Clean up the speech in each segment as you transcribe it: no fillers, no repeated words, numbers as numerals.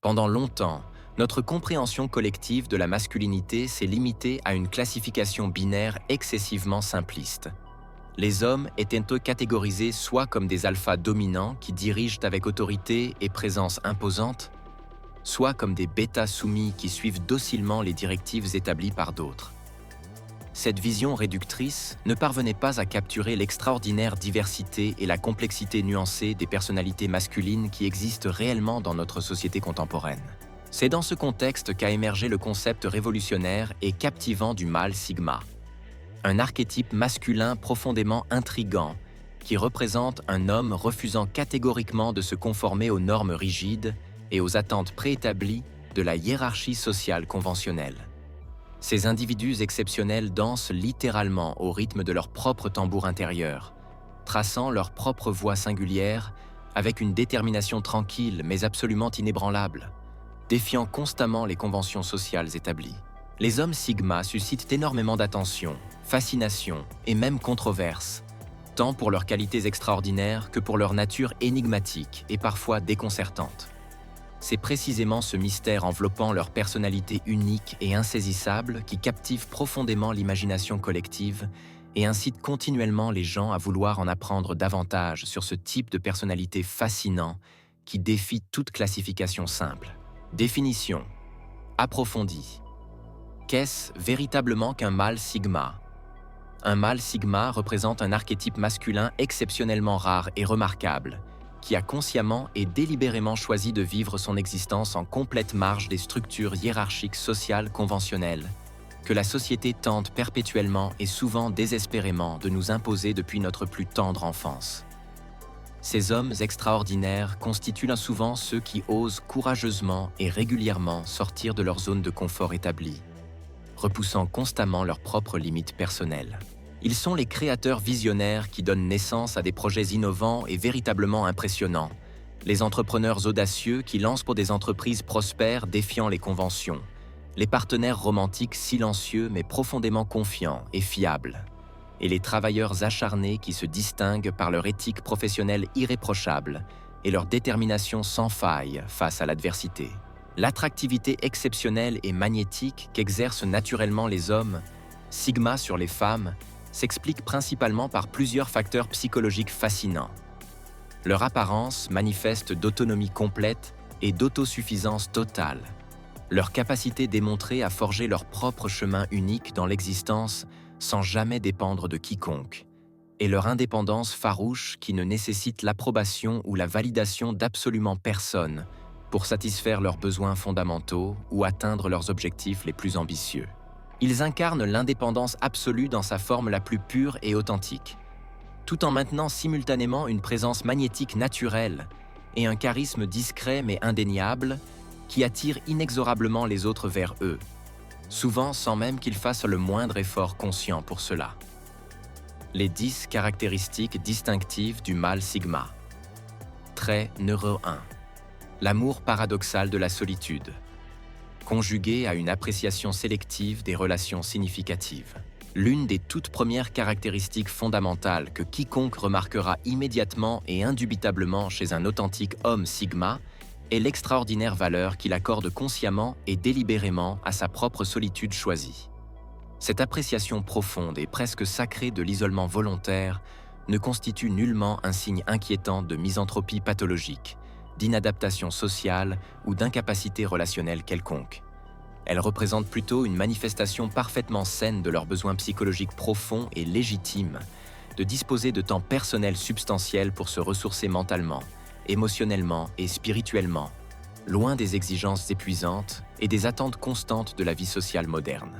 Pendant longtemps, notre compréhension collective de la masculinité s'est limitée à une classification binaire excessivement simpliste. Les hommes étaient eux catégorisés soit comme des alphas dominants qui dirigent avec autorité et présence imposante, soit comme des bêtas soumis qui suivent docilement les directives établies par d'autres. Cette vision réductrice ne parvenait pas à capturer l'extraordinaire diversité et la complexité nuancée des personnalités masculines qui existent réellement dans notre société contemporaine. C'est dans ce contexte qu'a émergé le concept révolutionnaire et captivant du mâle sigma. Un archétype masculin profondément intrigant qui représente un homme refusant catégoriquement de se conformer aux normes rigides et aux attentes préétablies de la hiérarchie sociale conventionnelle. Ces individus exceptionnels dansent littéralement au rythme de leur propre tambour intérieur, traçant leur propre voie singulière avec une détermination tranquille mais absolument inébranlable, défiant constamment les conventions sociales établies. Les hommes sigma suscitent énormément d'attention, fascination et même controverse, tant pour leurs qualités extraordinaires que pour leur nature énigmatique et parfois déconcertante. C'est précisément ce mystère enveloppant leur personnalité unique et insaisissable qui captive profondément l'imagination collective et incite continuellement les gens à vouloir en apprendre davantage sur ce type de personnalité fascinant qui défie toute classification simple. Définition approfondie. Qu'est-ce véritablement qu'un mâle sigma? Un mâle sigma représente un archétype masculin exceptionnellement rare et remarquable, qui a consciemment et délibérément choisi de vivre son existence en complète marge des structures hiérarchiques sociales conventionnelles, que la société tente perpétuellement et souvent désespérément de nous imposer depuis notre plus tendre enfance. Ces hommes extraordinaires constituent souvent ceux qui osent courageusement et régulièrement sortir de leur zone de confort établie, repoussant constamment leurs propres limites personnelles. Ils sont les créateurs visionnaires qui donnent naissance à des projets innovants et véritablement impressionnants, les entrepreneurs audacieux qui lancent pour des entreprises prospères défiant les conventions, les partenaires romantiques silencieux mais profondément confiants et fiables, et les travailleurs acharnés qui se distinguent par leur éthique professionnelle irréprochable et leur détermination sans faille face à l'adversité. L'attractivité exceptionnelle et magnétique qu'exercent naturellement les hommes, sigma sur les femmes, s'explique principalement par plusieurs facteurs psychologiques fascinants. Leur apparence manifeste d'autonomie complète et d'autosuffisance totale. Leur capacité démontrée à forger leur propre chemin unique dans l'existence sans jamais dépendre de quiconque. Et leur indépendance farouche qui ne nécessite l'approbation ou la validation d'absolument personne pour satisfaire leurs besoins fondamentaux ou atteindre leurs objectifs les plus ambitieux. Ils incarnent l'indépendance absolue dans sa forme la plus pure et authentique, tout en maintenant simultanément une présence magnétique naturelle et un charisme discret mais indéniable qui attire inexorablement les autres vers eux, souvent sans même qu'ils fassent le moindre effort conscient pour cela. Les 10 caractéristiques distinctives du mâle sigma. Trait numéro 1. L'amour paradoxal de la solitude, conjugué à une appréciation sélective des relations significatives. L'une des toutes premières caractéristiques fondamentales que quiconque remarquera immédiatement et indubitablement chez un authentique homme sigma est l'extraordinaire valeur qu'il accorde consciemment et délibérément à sa propre solitude choisie. Cette appréciation profonde et presque sacrée de l'isolement volontaire ne constitue nullement un signe inquiétant de misanthropie pathologique, d'inadaptation sociale ou d'incapacité relationnelle quelconque. Elle représente plutôt une manifestation parfaitement saine de leurs besoins psychologiques profonds et légitimes, de disposer de temps personnel substantiel pour se ressourcer mentalement, émotionnellement et spirituellement, loin des exigences épuisantes et des attentes constantes de la vie sociale moderne.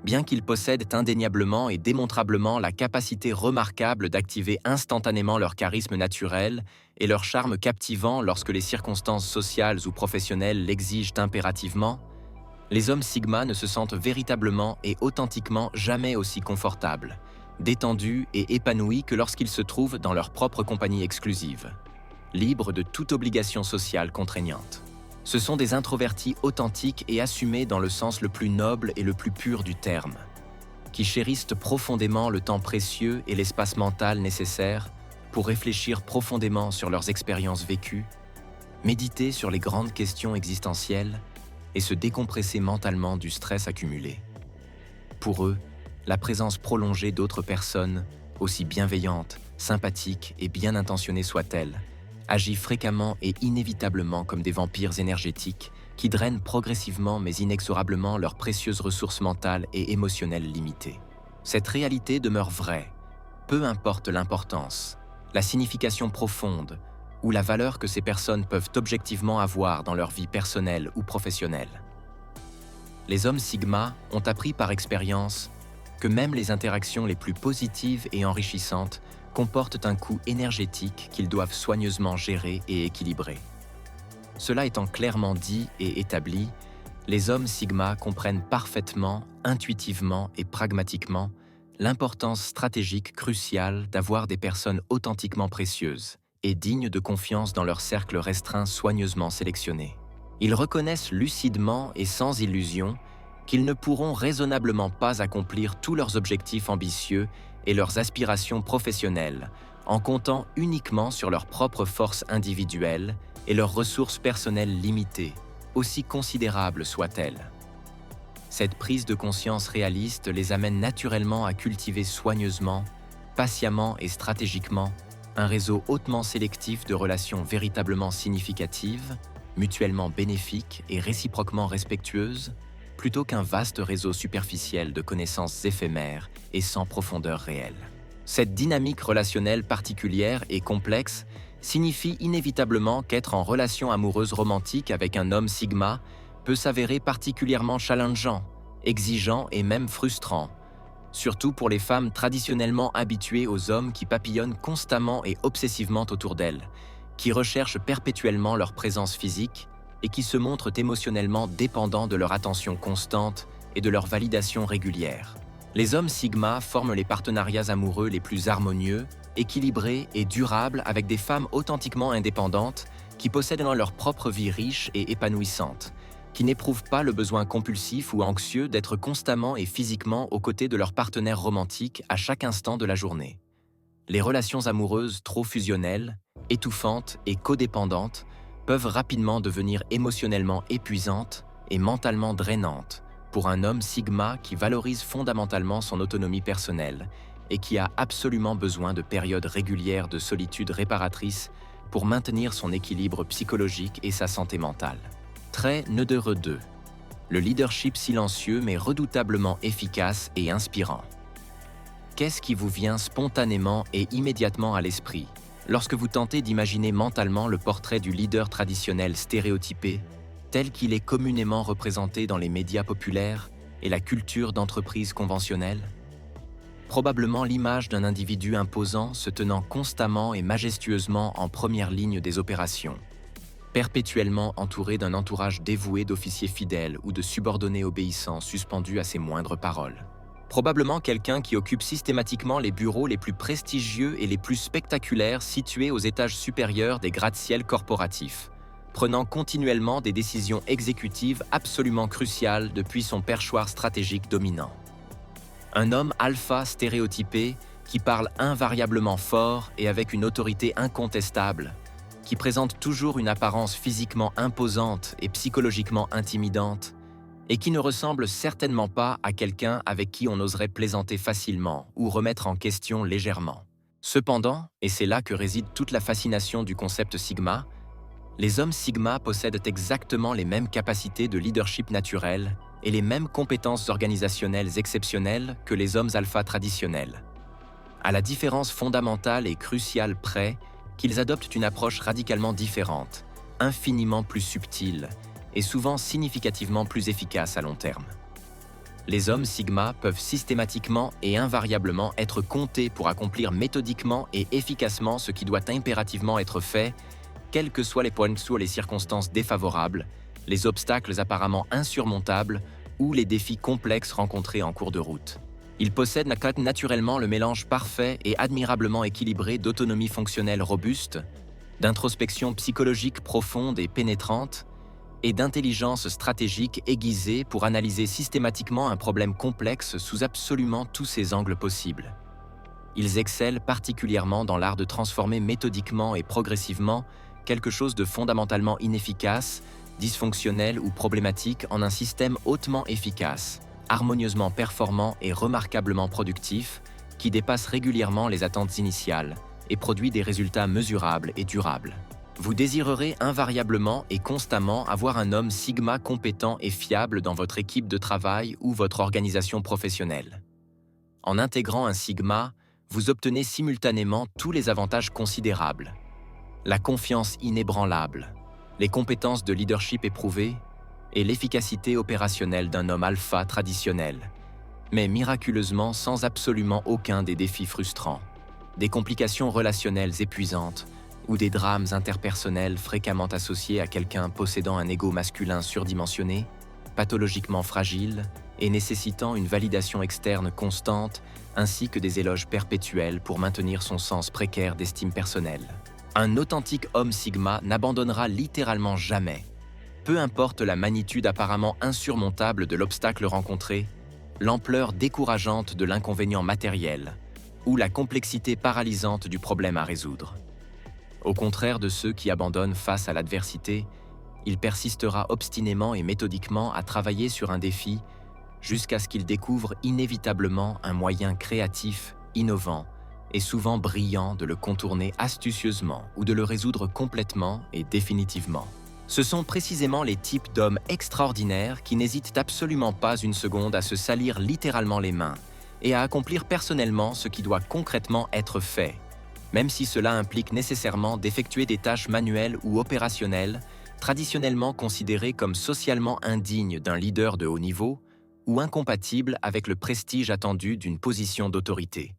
Bien qu'ils possèdent indéniablement et démontrablement la capacité remarquable d'activer instantanément leur charisme naturel et leur charme captivant lorsque les circonstances sociales ou professionnelles l'exigent impérativement, les hommes sigma ne se sentent véritablement et authentiquement jamais aussi confortables, détendus et épanouis que lorsqu'ils se trouvent dans leur propre compagnie exclusive, libres de toute obligation sociale contraignante. Ce sont des introvertis authentiques et assumés dans le sens le plus noble et le plus pur du terme, qui chérissent profondément le temps précieux et l'espace mental nécessaire pour réfléchir profondément sur leurs expériences vécues, méditer sur les grandes questions existentielles et se décompresser mentalement du stress accumulé. Pour eux, la présence prolongée d'autres personnes, aussi bienveillantes, sympathiques et bien intentionnées soient-elles, agit fréquemment et inévitablement comme des vampires énergétiques qui drainent progressivement mais inexorablement leurs précieuses ressources mentales et émotionnelles limitées. Cette réalité demeure vraie, peu importe l'importance, la signification profonde ou la valeur que ces personnes peuvent objectivement avoir dans leur vie personnelle ou professionnelle. Les hommes Sigma ont appris par expérience que même les interactions les plus positives et enrichissantes comportent un coût énergétique qu'ils doivent soigneusement gérer et équilibrer. Cela étant clairement dit et établi, les hommes Sigma comprennent parfaitement, intuitivement et pragmatiquement l'importance stratégique cruciale d'avoir des personnes authentiquement précieuses et dignes de confiance dans leur cercle restreint soigneusement sélectionné. Ils reconnaissent lucidement et sans illusion qu'ils ne pourront raisonnablement pas accomplir tous leurs objectifs ambitieux et leurs aspirations professionnelles en comptant uniquement sur leurs propres forces individuelles et leurs ressources personnelles limitées, aussi considérables soient-elles. Cette prise de conscience réaliste les amène naturellement à cultiver soigneusement, patiemment et stratégiquement un réseau hautement sélectif de relations véritablement significatives, mutuellement bénéfiques et réciproquement respectueuses, plutôt qu'un vaste réseau superficiel de connaissances éphémères et sans profondeur réelle. Cette dynamique relationnelle particulière et complexe signifie inévitablement qu'être en relation amoureuse romantique avec un homme Sigma peut s'avérer particulièrement challengeant, exigeant et même frustrant, surtout pour les femmes traditionnellement habituées aux hommes qui papillonnent constamment et obsessivement autour d'elles, qui recherchent perpétuellement leur présence physique et qui se montrent émotionnellement dépendants de leur attention constante et de leur validation régulière. Les hommes Sigma forment les partenariats amoureux les plus harmonieux, équilibrés et durables avec des femmes authentiquement indépendantes qui possèdent leur propre vie riche et épanouissante, qui n'éprouvent pas le besoin compulsif ou anxieux d'être constamment et physiquement aux côtés de leur partenaire romantique à chaque instant de la journée. Les relations amoureuses trop fusionnelles, étouffantes et codépendantes peuvent rapidement devenir émotionnellement épuisantes et mentalement drainantes pour un homme Sigma qui valorise fondamentalement son autonomie personnelle et qui a absolument besoin de périodes régulières de solitude réparatrice pour maintenir son équilibre psychologique et sa santé mentale. Trait numéro 2. Le leadership silencieux mais redoutablement efficace et inspirant. Qu'est-ce qui vous vient spontanément et immédiatement à l'esprit lorsque vous tentez d'imaginer mentalement le portrait du leader traditionnel stéréotypé, tel qu'il est communément représenté dans les médias populaires et la culture d'entreprise conventionnelle? Probablement l'image d'un individu imposant se tenant constamment et majestueusement en première ligne des opérations, perpétuellement entouré d'un entourage dévoué d'officiers fidèles ou de subordonnés obéissants suspendus à ses moindres paroles. Probablement quelqu'un qui occupe systématiquement les bureaux les plus prestigieux et les plus spectaculaires situés aux étages supérieurs des gratte-ciel corporatifs, prenant continuellement des décisions exécutives absolument cruciales depuis son perchoir stratégique dominant. Un homme alpha stéréotypé qui parle invariablement fort et avec une autorité incontestable, qui présente toujours une apparence physiquement imposante et psychologiquement intimidante, et qui ne ressemble certainement pas à quelqu'un avec qui on oserait plaisanter facilement ou remettre en question légèrement. Cependant, et c'est là que réside toute la fascination du concept Sigma, les hommes Sigma possèdent exactement les mêmes capacités de leadership naturel et les mêmes compétences organisationnelles exceptionnelles que les hommes alpha traditionnels. À la différence fondamentale et cruciale près qu'ils adoptent une approche radicalement différente, infiniment plus subtile, et souvent significativement plus efficace à long terme. Les hommes Sigma peuvent systématiquement et invariablement être comptés pour accomplir méthodiquement et efficacement ce qui doit impérativement être fait, quels que soient les points ou les circonstances défavorables, les obstacles apparemment insurmontables ou les défis complexes rencontrés en cours de route. Ils possèdent naturellement le mélange parfait et admirablement équilibré d'autonomie fonctionnelle robuste, d'introspection psychologique profonde et pénétrante, et d'intelligence stratégique aiguisée pour analyser systématiquement un problème complexe sous absolument tous ses angles possibles. Ils excellent particulièrement dans l'art de transformer méthodiquement et progressivement quelque chose de fondamentalement inefficace, dysfonctionnel ou problématique en un système hautement efficace, harmonieusement performant et remarquablement productif, qui dépasse régulièrement les attentes initiales et produit des résultats mesurables et durables. Vous désirerez invariablement et constamment avoir un homme sigma compétent et fiable dans votre équipe de travail ou votre organisation professionnelle. En intégrant un sigma, vous obtenez simultanément tous les avantages considérables: la confiance inébranlable, les compétences de leadership éprouvées et l'efficacité opérationnelle d'un homme alpha traditionnel, mais miraculeusement sans absolument aucun des défis frustrants, des complications relationnelles épuisantes ou des drames interpersonnels fréquemment associés à quelqu'un possédant un ego masculin surdimensionné, pathologiquement fragile et nécessitant une validation externe constante ainsi que des éloges perpétuels pour maintenir son sens précaire d'estime personnelle. Un authentique homme sigma n'abandonnera littéralement jamais, peu importe la magnitude apparemment insurmontable de l'obstacle rencontré, l'ampleur décourageante de l'inconvénient matériel ou la complexité paralysante du problème à résoudre. Au contraire de ceux qui abandonnent face à l'adversité, il persistera obstinément et méthodiquement à travailler sur un défi jusqu'à ce qu'il découvre inévitablement un moyen créatif, innovant et souvent brillant de le contourner astucieusement ou de le résoudre complètement et définitivement. Ce sont précisément les types d'hommes extraordinaires qui n'hésitent absolument pas une seconde à se salir littéralement les mains et à accomplir personnellement ce qui doit concrètement être fait, même si cela implique nécessairement d'effectuer des tâches manuelles ou opérationnelles traditionnellement considérées comme socialement indignes d'un leader de haut niveau ou incompatibles avec le prestige attendu d'une position d'autorité.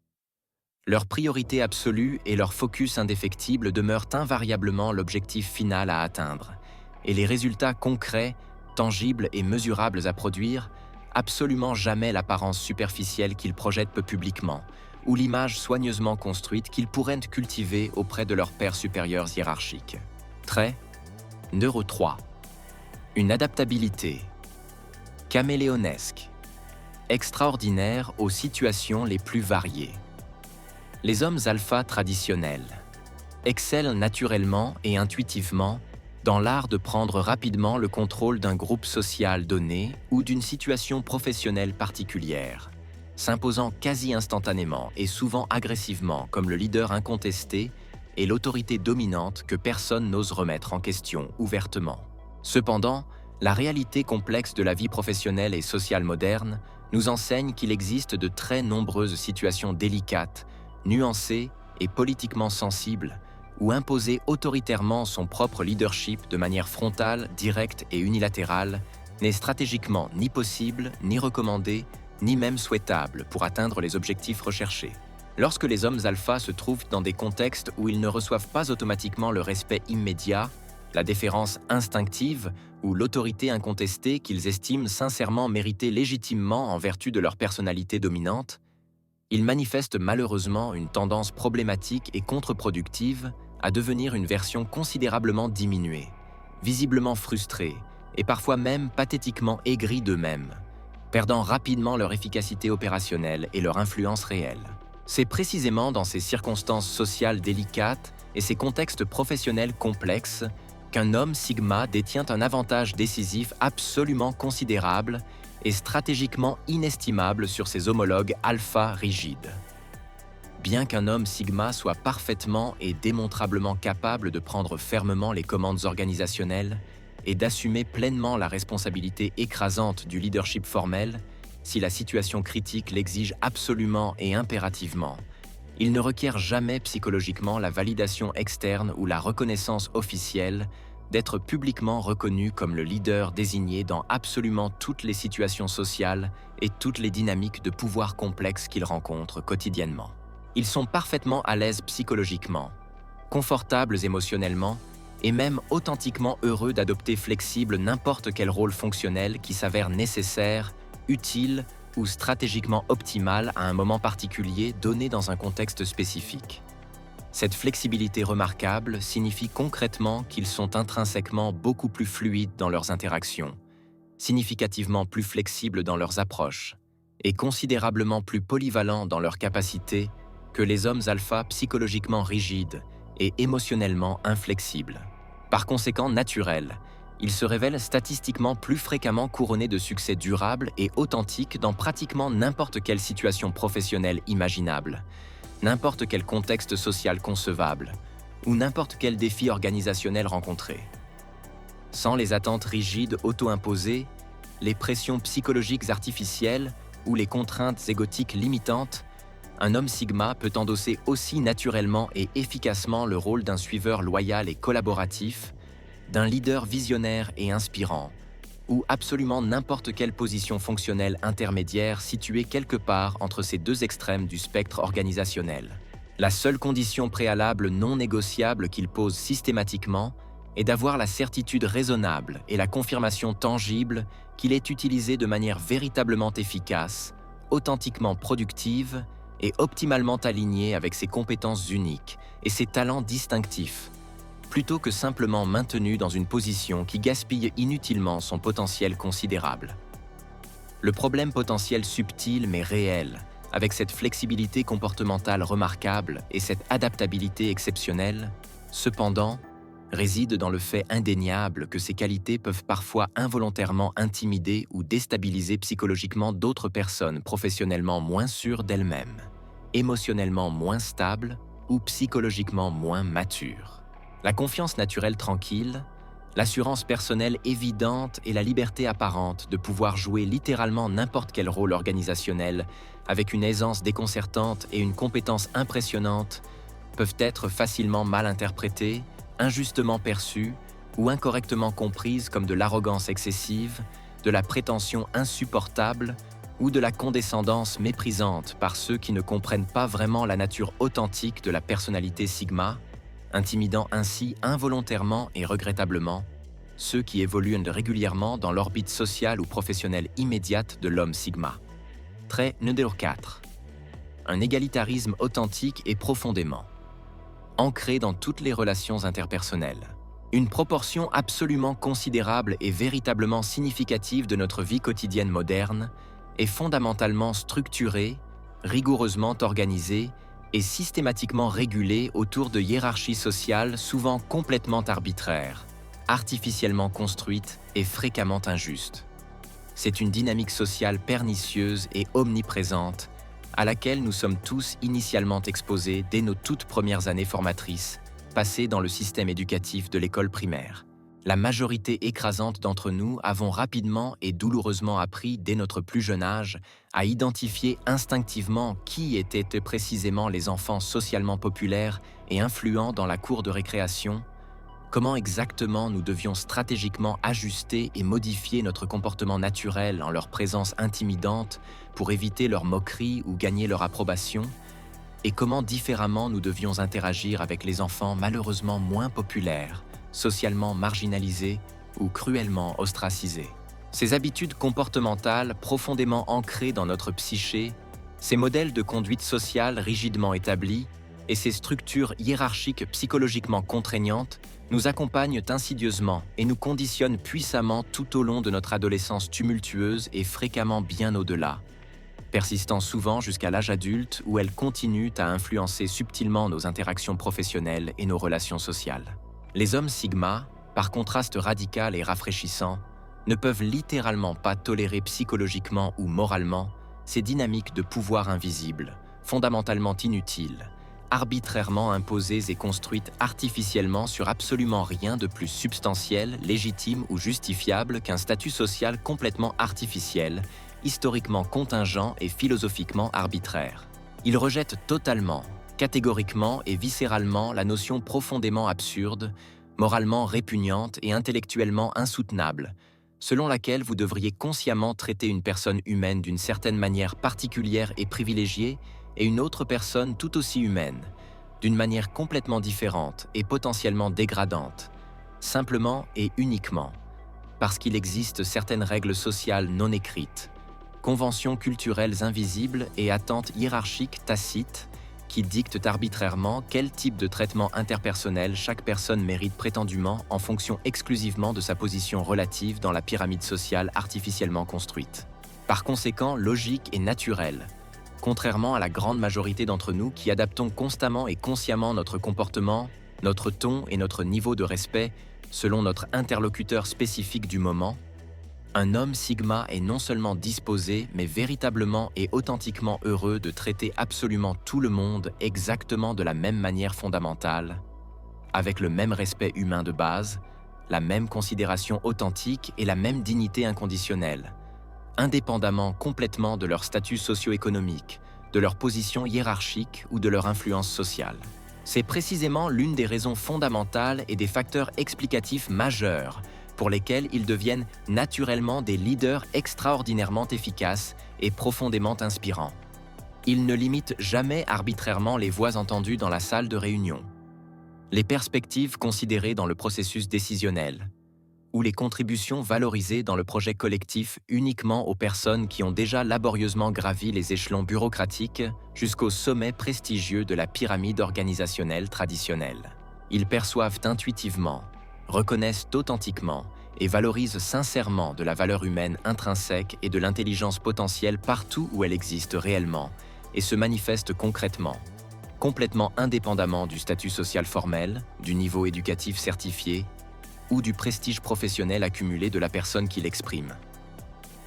Leur priorité absolue et leur focus indéfectible demeurent invariablement l'objectif final à atteindre, et les résultats concrets, tangibles et mesurables à produire, absolument jamais l'apparence superficielle qu'ils projettent peu publiquement, ou l'image soigneusement construite qu'ils pourraient cultiver auprès de leurs pairs supérieurs hiérarchiques. Trait Neuro 3. Une adaptabilité caméléonesque, extraordinaire aux situations les plus variées. Les hommes alpha traditionnels excellent naturellement et intuitivement dans l'art de prendre rapidement le contrôle d'un groupe social donné ou d'une situation professionnelle particulière, s'imposant quasi instantanément et souvent agressivement comme le leader incontesté et l'autorité dominante que personne n'ose remettre en question ouvertement. Cependant, la réalité complexe de la vie professionnelle et sociale moderne nous enseigne qu'il existe de très nombreuses situations délicates, nuancées et politiquement sensibles, où imposer autoritairement son propre leadership de manière frontale, directe et unilatérale n'est stratégiquement ni possible, ni recommandé, ni même souhaitable pour atteindre les objectifs recherchés. Lorsque les hommes alpha se trouvent dans des contextes où ils ne reçoivent pas automatiquement le respect immédiat, la déférence instinctive ou l'autorité incontestée qu'ils estiment sincèrement mériter légitimement en vertu de leur personnalité dominante, ils manifestent malheureusement une tendance problématique et contre-productive à devenir une version considérablement diminuée, visiblement frustrée et parfois même pathétiquement aigris d'eux-mêmes, perdant rapidement leur efficacité opérationnelle et leur influence réelle. C'est précisément dans ces circonstances sociales délicates et ces contextes professionnels complexes qu'un homme sigma détient un avantage décisif absolument considérable et stratégiquement inestimable sur ses homologues alpha rigides. Bien qu'un homme sigma soit parfaitement et démontrablement capable de prendre fermement les commandes organisationnelles et d'assumer pleinement la responsabilité écrasante du leadership formel, si la situation critique l'exige absolument et impérativement, il ne requiert jamais psychologiquement la validation externe ou la reconnaissance officielle d'être publiquement reconnu comme le leader désigné dans absolument toutes les situations sociales et toutes les dynamiques de pouvoir complexes qu'il rencontre quotidiennement. Ils sont parfaitement à l'aise psychologiquement, confortables émotionnellement et même authentiquement heureux d'adopter flexible n'importe quel rôle fonctionnel qui s'avère nécessaire, utile ou stratégiquement optimal à un moment particulier donné dans un contexte spécifique. Cette flexibilité remarquable signifie concrètement qu'ils sont intrinsèquement beaucoup plus fluides dans leurs interactions, significativement plus flexibles dans leurs approches et considérablement plus polyvalents dans leurs capacités que les hommes alpha psychologiquement rigides et émotionnellement inflexibles. Par conséquent naturel. Il se révèle statistiquement plus fréquemment couronné de succès durables et authentiques dans pratiquement n'importe quelle situation professionnelle imaginable, n'importe quel contexte social concevable, ou n'importe quel défi organisationnel rencontré. Sans les attentes rigides auto-imposées, les pressions psychologiques artificielles ou les contraintes égotiques limitantes, un homme Sigma peut endosser aussi naturellement et efficacement le rôle d'un suiveur loyal et collaboratif, d'un leader visionnaire et inspirant, ou absolument n'importe quelle position fonctionnelle intermédiaire située quelque part entre ces deux extrêmes du spectre organisationnel. La seule condition préalable non négociable qu'il pose systématiquement est d'avoir la certitude raisonnable et la confirmation tangible qu'il est utilisé de manière véritablement efficace, authentiquement productive et optimalement aligné avec ses compétences uniques et ses talents distinctifs, plutôt que simplement maintenu dans une position qui gaspille inutilement son potentiel considérable. Le problème potentiel subtil mais réel, avec cette flexibilité comportementale remarquable et cette adaptabilité exceptionnelle, cependant, réside dans le fait indéniable que ces qualités peuvent parfois involontairement intimider ou déstabiliser psychologiquement d'autres personnes professionnellement moins sûres d'elles-mêmes, émotionnellement moins stables ou psychologiquement moins matures. La confiance naturelle tranquille, l'assurance personnelle évidente et la liberté apparente de pouvoir jouer littéralement n'importe quel rôle organisationnel avec une aisance déconcertante et une compétence impressionnante peuvent être facilement mal interprétées, injustement perçues ou incorrectement comprises comme de l'arrogance excessive, de la prétention insupportable ou de la condescendance méprisante par ceux qui ne comprennent pas vraiment la nature authentique de la personnalité Sigma, intimidant ainsi involontairement et regrettablement ceux qui évoluent régulièrement dans l'orbite sociale ou professionnelle immédiate de l'homme Sigma. Trait numéro 4. Un égalitarisme authentique et profondément ancré dans toutes les relations interpersonnelles. Une proportion absolument considérable et véritablement significative de notre vie quotidienne moderne est fondamentalement structurée, rigoureusement organisée et systématiquement régulée autour de hiérarchies sociales souvent complètement arbitraires, artificiellement construites et fréquemment injustes. C'est une dynamique sociale pernicieuse et omniprésente à laquelle nous sommes tous initialement exposés dès nos toutes premières années formatrices, passées dans le système éducatif de l'école primaire. La majorité écrasante d'entre nous avons rapidement et douloureusement appris dès notre plus jeune âge à identifier instinctivement qui étaient précisément les enfants socialement populaires et influents dans la cour de récréation, comment exactement nous devions stratégiquement ajuster et modifier notre comportement naturel en leur présence intimidante pour éviter leur moquerie ou gagner leur approbation, et comment différemment nous devions interagir avec les enfants malheureusement moins populaires, socialement marginalisés ou cruellement ostracisés. Ces habitudes comportementales profondément ancrées dans notre psyché, ces modèles de conduite sociale rigidement établis et ces structures hiérarchiques psychologiquement contraignantes nous accompagnent insidieusement et nous conditionnent puissamment tout au long de notre adolescence tumultueuse et fréquemment bien au-delà, persistant souvent jusqu'à l'âge adulte où elles continuent à influencer subtilement nos interactions professionnelles et nos relations sociales. Les hommes Sigma, par contraste radical et rafraîchissant, ne peuvent littéralement pas tolérer psychologiquement ou moralement ces dynamiques de pouvoir invisibles, fondamentalement inutiles, arbitrairement imposées et construites artificiellement sur absolument rien de plus substantiel, légitime ou justifiable qu'un statut social complètement artificiel, historiquement contingent et philosophiquement arbitraire. Ils rejettent totalement, catégoriquement et viscéralement la notion profondément absurde, moralement répugnante et intellectuellement insoutenable, selon laquelle vous devriez consciemment traiter une personne humaine d'une certaine manière particulière et privilégiée et une autre personne tout aussi humaine, d'une manière complètement différente et potentiellement dégradante, simplement et uniquement, parce qu'il existe certaines règles sociales non écrites, conventions culturelles invisibles et attentes hiérarchiques tacites qui dictent arbitrairement quel type de traitement interpersonnel chaque personne mérite prétendument en fonction exclusivement de sa position relative dans la pyramide sociale artificiellement construite. Par conséquent, logique et naturelle, contrairement à la grande majorité d'entre nous qui adaptons constamment et consciemment notre comportement, notre ton et notre niveau de respect Selon notre interlocuteur spécifique du moment, un homme sigma est non seulement disposé, mais véritablement et authentiquement heureux de traiter absolument tout le monde exactement de la même manière fondamentale, avec le même respect humain de base, la même considération authentique et la même dignité inconditionnelle, indépendamment complètement de leur statut socio-économique, de leur position hiérarchique ou de leur influence sociale. C'est précisément l'une des raisons fondamentales et des facteurs explicatifs majeurs pour lesquels ils deviennent naturellement des leaders extraordinairement efficaces et profondément inspirants. Ils ne limitent jamais arbitrairement les voix entendues dans la salle de réunion, les perspectives considérées dans le processus décisionnel, ou les contributions valorisées dans le projet collectif uniquement aux personnes qui ont déjà laborieusement gravi les échelons bureaucratiques jusqu'au sommet prestigieux de la pyramide organisationnelle traditionnelle. Ils perçoivent intuitivement, reconnaissent authentiquement et valorisent sincèrement de la valeur humaine intrinsèque et de l'intelligence potentielle partout où elle existe réellement et se manifeste concrètement, complètement indépendamment du statut social formel, du niveau éducatif certifié ou du prestige professionnel accumulé de la personne qui l'exprime.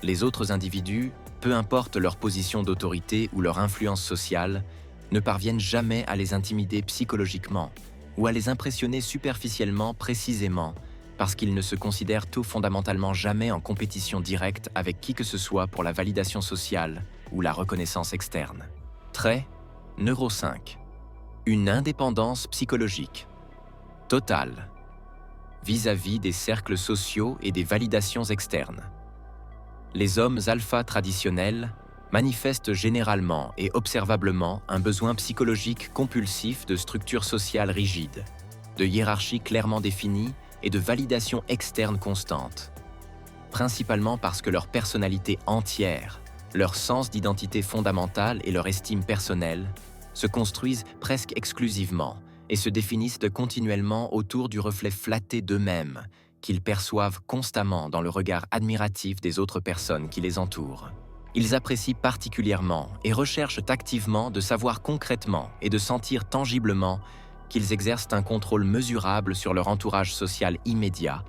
Les autres individus, peu importe leur position d'autorité ou leur influence sociale, ne parviennent jamais à les intimider psychologiquement ou à les impressionner superficiellement précisément parce qu'ils ne se considèrent tout fondamentalement jamais en compétition directe avec qui que ce soit pour la validation sociale ou la reconnaissance externe. Trait Neuro 5. Une indépendance psychologique totale vis-à-vis des cercles sociaux et des validations externes. Les hommes alpha traditionnels manifestent généralement et observablement un besoin psychologique compulsif de structures sociales rigides, de hiérarchies clairement définies et de validation externe constante, principalement parce que leur personnalité entière, leur sens d'identité fondamentale et leur estime personnelle se construisent presque exclusivement et se définissent continuellement autour du reflet flatté d'eux-mêmes qu'ils perçoivent constamment dans le regard admiratif des autres personnes qui les entourent. Ils apprécient particulièrement et recherchent activement de savoir concrètement et de sentir tangiblement qu'ils exercent un contrôle mesurable sur leur entourage social immédiat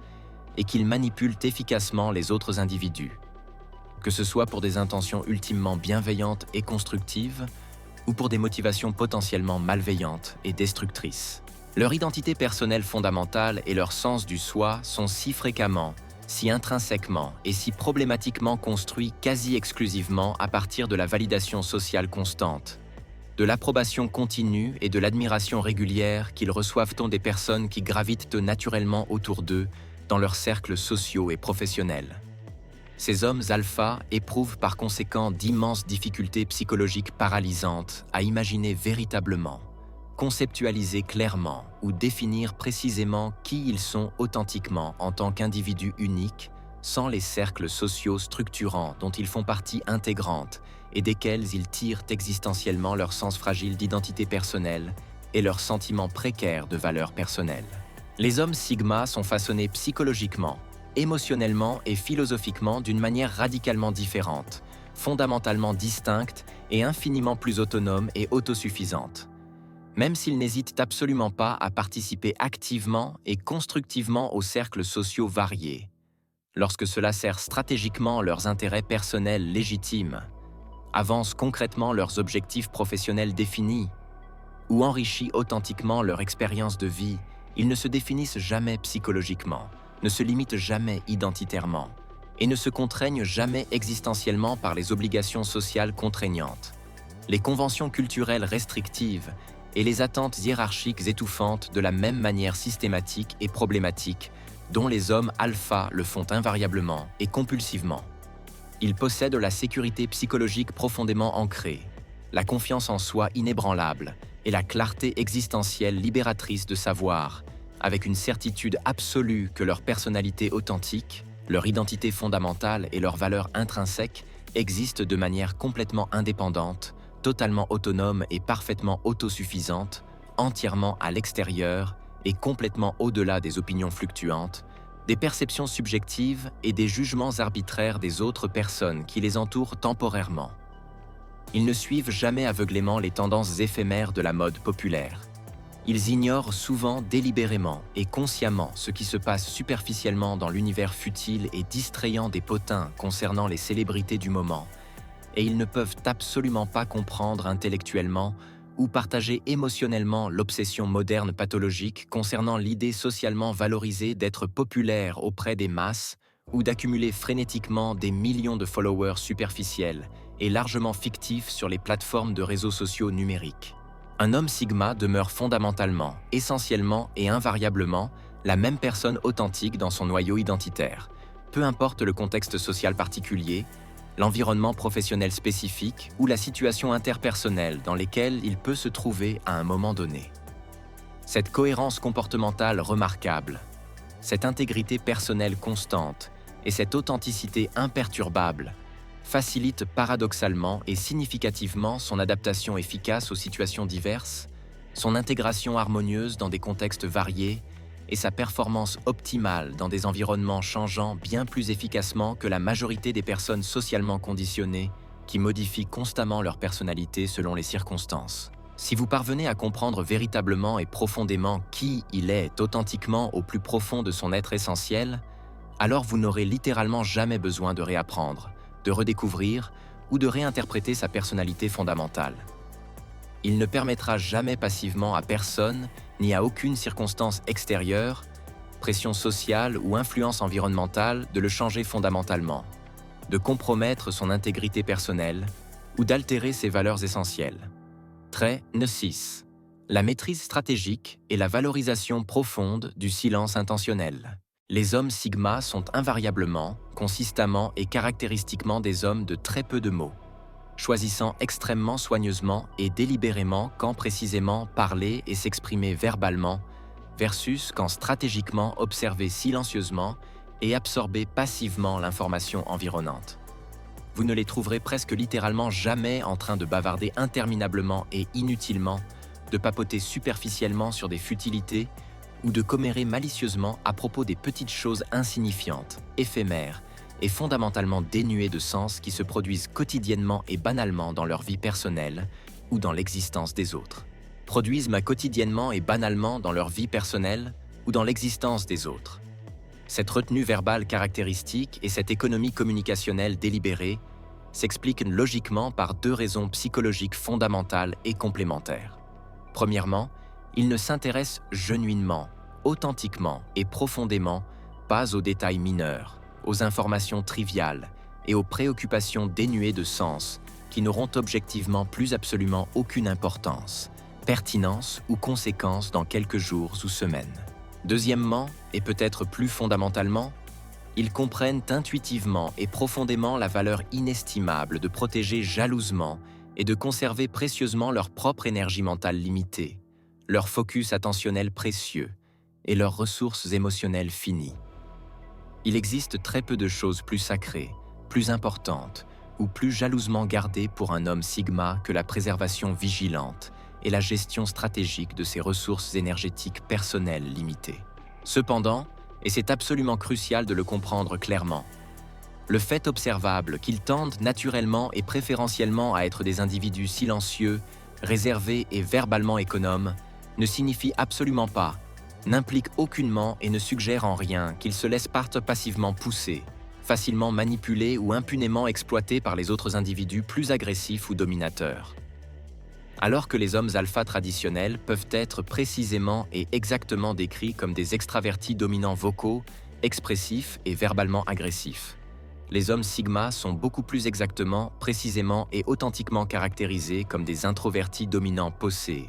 et qu'ils manipulent efficacement les autres individus, que ce soit pour des intentions ultimement bienveillantes et constructives, ou pour des motivations potentiellement malveillantes et destructrices. Leur identité personnelle fondamentale et leur sens du soi sont si fréquemment, si intrinsèquement et si problématiquement construits quasi exclusivement à partir de la validation sociale constante, de l'approbation continue et de l'admiration régulière qu'ils reçoivent des personnes qui gravitent naturellement autour d'eux dans leurs cercles sociaux et professionnels. Ces hommes alpha éprouvent par conséquent d'immenses difficultés psychologiques paralysantes à imaginer véritablement, conceptualiser clairement ou définir précisément qui ils sont authentiquement en tant qu'individus uniques, sans les cercles sociaux structurants dont ils font partie intégrante et desquels ils tirent existentiellement leur sens fragile d'identité personnelle et leur sentiment précaire de valeur personnelle. Les hommes sigma sont façonnés psychologiquement, émotionnellement et philosophiquement d'une manière radicalement différente, fondamentalement distincte et infiniment plus autonome et autosuffisante. Même s'ils n'hésitent absolument pas à participer activement et constructivement aux cercles sociaux variés, lorsque cela sert stratégiquement leurs intérêts personnels légitimes, avance concrètement leurs objectifs professionnels définis, ou enrichit authentiquement leur expérience de vie, ils ne se définissent jamais psychologiquement, ne se limitent jamais identitairement et ne se contraignent jamais existentiellement par les obligations sociales contraignantes, les conventions culturelles restrictives et les attentes hiérarchiques étouffantes de la même manière systématique et problématique dont les hommes alpha le font invariablement et compulsivement. Ils possèdent la sécurité psychologique profondément ancrée, la confiance en soi inébranlable et la clarté existentielle libératrice de savoir, avec une certitude absolue que leur personnalité authentique, leur identité fondamentale et leurs valeurs intrinsèques existent de manière complètement indépendante, totalement autonome et parfaitement autosuffisante, entièrement à l'extérieur et complètement au-delà des opinions fluctuantes, des perceptions subjectives et des jugements arbitraires des autres personnes qui les entourent temporairement. Ils ne suivent jamais aveuglément les tendances éphémères de la mode populaire. Ils ignorent souvent délibérément et consciemment ce qui se passe superficiellement dans l'univers futile et distrayant des potins concernant les célébrités du moment, et ils ne peuvent absolument pas comprendre intellectuellement ou partager émotionnellement l'obsession moderne pathologique concernant l'idée socialement valorisée d'être populaire auprès des masses ou d'accumuler frénétiquement des millions de followers superficiels et largement fictifs sur les plateformes de réseaux sociaux numériques. Un homme sigma demeure fondamentalement, essentiellement et invariablement la même personne authentique dans son noyau identitaire, peu importe le contexte social particulier, l'environnement professionnel spécifique ou la situation interpersonnelle dans lesquelles il peut se trouver à un moment donné. Cette cohérence comportementale remarquable, cette intégrité personnelle constante et cette authenticité imperturbable facilitent paradoxalement et significativement son adaptation efficace aux situations diverses, son intégration harmonieuse dans des contextes variés et sa performance optimale dans des environnements changeants bien plus efficacement que la majorité des personnes socialement conditionnées qui modifient constamment leur personnalité selon les circonstances. Si vous parvenez à comprendre véritablement et profondément qui il est authentiquement au plus profond de son être essentiel, alors vous n'aurez littéralement jamais besoin de réapprendre, de redécouvrir ou de réinterpréter sa personnalité fondamentale. Il ne permettra jamais passivement à personne ni à aucune circonstance extérieure, pression sociale ou influence environnementale de le changer fondamentalement, de compromettre son intégrité personnelle ou d'altérer ses valeurs essentielles. Trait 6. La maîtrise stratégique et la valorisation profonde du silence intentionnel. Les hommes sigma sont invariablement, consistamment et caractéristiquement des hommes de très peu de mots, choisissant extrêmement soigneusement et délibérément quand précisément parler et s'exprimer verbalement, versus quand stratégiquement observer silencieusement et absorber passivement l'information environnante. Vous ne les trouverez presque littéralement jamais en train de bavarder interminablement et inutilement, de papoter superficiellement sur des futilités ou de commérer malicieusement à propos des petites choses insignifiantes, éphémères et fondamentalement dénuées de sens qui se produisent quotidiennement et banalement dans leur vie personnelle ou dans l'existence des autres. Produisent quotidiennement et banalement dans leur vie personnelle ou dans l'existence des autres. Cette retenue verbale caractéristique et cette économie communicationnelle délibérée s'expliquent logiquement par deux raisons psychologiques fondamentales et complémentaires. Premièrement, ils ne s'intéressent genuinement, authentiquement et profondément pas aux détails mineurs, aux informations triviales et aux préoccupations dénuées de sens qui n'auront objectivement plus absolument aucune importance, pertinence ou conséquence dans quelques jours ou semaines. Deuxièmement, et peut-être plus fondamentalement, ils comprennent intuitivement et profondément la valeur inestimable de protéger jalousement et de conserver précieusement leur propre énergie mentale limitée, leur focus attentionnel précieux et leurs ressources émotionnelles finies. Il existe très peu de choses plus sacrées, plus importantes ou plus jalousement gardées pour un homme sigma que la préservation vigilante et la gestion stratégique de ses ressources énergétiques personnelles limitées. Cependant, et c'est absolument crucial de le comprendre clairement, le fait observable qu'ils tendent naturellement et préférentiellement à être des individus silencieux, réservés et verbalement économes ne signifie absolument pas, n'implique aucunement et ne suggère en rien qu'ils se laissent passivement pousser, facilement manipulés ou impunément exploités par les autres individus plus agressifs ou dominateurs. Alors que les hommes alpha traditionnels peuvent être précisément et exactement décrits comme des extravertis dominants vocaux, expressifs et verbalement agressifs. Les hommes sigma sont beaucoup plus exactement, précisément et authentiquement caractérisés comme des introvertis dominants posés,